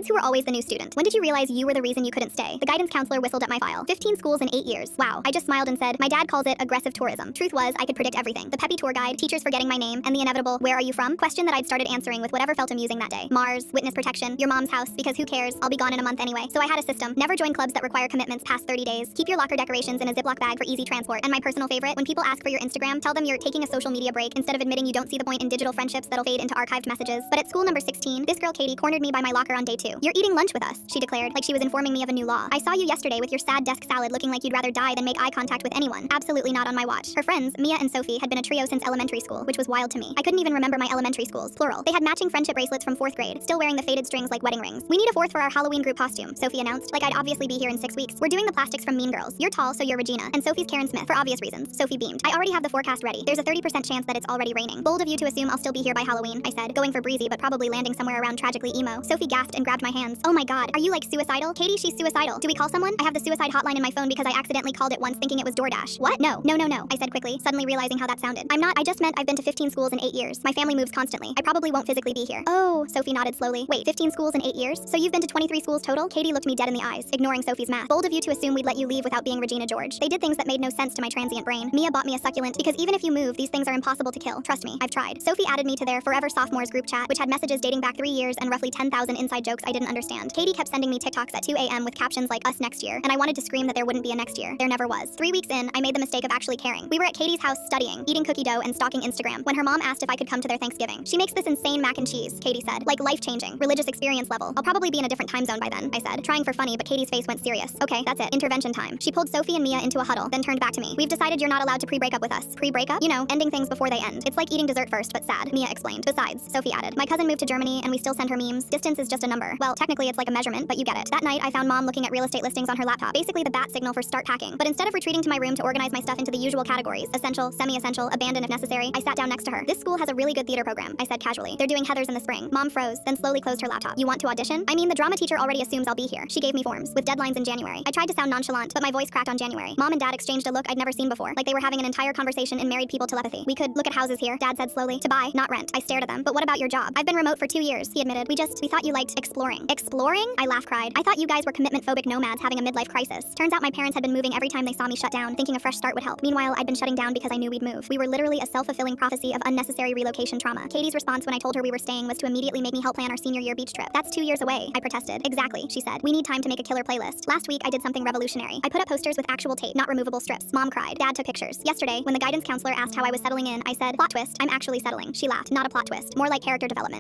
kids who were always the new student. When did you realize you were the reason you couldn't stay? The guidance counselor whistled at my file. 15 schools in 8 years. Wow. I just smiled and said, my dad calls it aggressive tourism. Truth was, I could predict everything. The peppy tour guide, teachers forgetting my name, and the inevitable, where are you from? Question that I'd started answering with whatever felt amusing that day. Mars, witness protection, your mom's house, because who cares? I'll be gone in a month anyway. So I had a system. Never join clubs that require commitments past 30 days. Keep your locker decorations in a Ziploc bag for easy transport. And my personal favorite, when people ask for your Instagram, tell them you're taking a social media break instead of admitting you don't see the point in digital friendships that'll fade into archived messages. But at school number 16, this girl Katie cornered me by my locker on day 2. You're eating lunch with us, she declared, like she was informing me of a new law. I saw you yesterday with your sad desk salad looking like you'd rather die than make eye contact with anyone. Absolutely not on my watch. Her friends, Mia and Sophie, had been a trio since elementary school, which was wild to me. I couldn't even remember my elementary schools, plural. They had matching friendship bracelets from 4th grade, still wearing the faded strings like wedding rings. We need a 4th for our Halloween group costume, Sophie announced, like I'd obviously be here in 6 weeks. We're doing the plastics from Mean Girls. You're tall, so you're Regina, and Sophie's Karen Smith, for obvious reasons. Sophie beamed. I already have the forecast ready. There's a 30% chance that it's already raining. Bold of you to assume I'll still be here by Halloween, I said, going for breezy but probably landing somewhere around tragically emo. Sophie gasped and grabbed my hands. Oh my god, are you like suicidal? Katie, she's suicidal. Do we call someone? I have the suicide hotline in my phone because I accidentally called it once thinking it was DoorDash. What? No, I said quickly, suddenly realizing how that sounded. I'm not, I just meant I've been to 15 schools in 8 years. My family moves constantly. I probably won't physically be here. Oh, Sophie nodded slowly. Wait, 15 schools in 8 years? So you've been to 23 schools total? Katie looked me dead in the eyes, ignoring Sophie's math. Bold of you to assume we'd let you leave without being Regina George. They did things that made no sense to my transient brain. Mia bought me a succulent because even if you move, these things are impossible to kill. Trust me, I've tried. Sophie added me to their Forever Sophomores group chat, which had messages dating back 3 years and roughly 10,000 inside jokes I didn't understand. Katie kept sending me TikToks at 2 a.m. with captions like us next year, and I wanted to scream that there wouldn't be a next year. There never was. 3 weeks in, I made the mistake of actually caring. We were at Katie's house studying, eating cookie dough and stalking Instagram when her mom asked if I could come to their Thanksgiving. She makes this insane mac and cheese, Katie said, like life-changing, religious experience level. I'll probably be in a different time zone by then, I said, trying for funny, but Katie's face went serious. Okay, that's it. Intervention time. She pulled Sophie and Mia into a huddle, then turned back to me. We've decided you're not allowed to pre-break up with us. Pre-break up? You know, ending things before they end. It's like eating dessert first, but sad, Mia explained. Besides, Sophie added, my cousin moved to Germany and we still send her memes. Distance is just a number. Well, technically it's like a measurement, but you get it. That night, I found mom looking at real estate listings on her laptop, basically the bat signal for start packing. But instead of retreating to my room to organize my stuff into the usual categories, essential, semi-essential, abandon if necessary, I sat down next to her. This school has a really good theater program, I said casually. They're doing Heathers in the spring. Mom froze, then slowly closed her laptop. You want to audition? I mean, the drama teacher already assumes I'll be here. She gave me forms, with deadlines in January. I tried to sound nonchalant, but my voice cracked on January. Mom and dad exchanged a look I'd never seen before, like they were having an entire conversation in married people telepathy. We could look at houses here, dad said slowly. To buy, not rent. I stared at them. But what about your job? I've been remote for 2 years, he admitted. We thought you liked exploring. Exploring? I cried. I thought you guys were commitment-phobic nomads having a midlife crisis. Turns out my parents had been moving every time they saw me shut down, thinking a fresh start would help. Meanwhile, I'd been shutting down because I knew we'd move. We were literally a self-fulfilling prophecy of unnecessary relocation trauma. Katie's response when I told her we were staying was to immediately make me help plan our senior year beach trip. That's 2 years away, I protested. Exactly, she said. We need time to make a killer playlist. Last week, I did something revolutionary. I put up posters with actual tape, not removable strips. Mom cried. Dad took pictures. Yesterday, when the guidance counselor asked how I was settling in, I said, plot twist, I'm actually settling. She laughed. Not a plot twist. More like character development.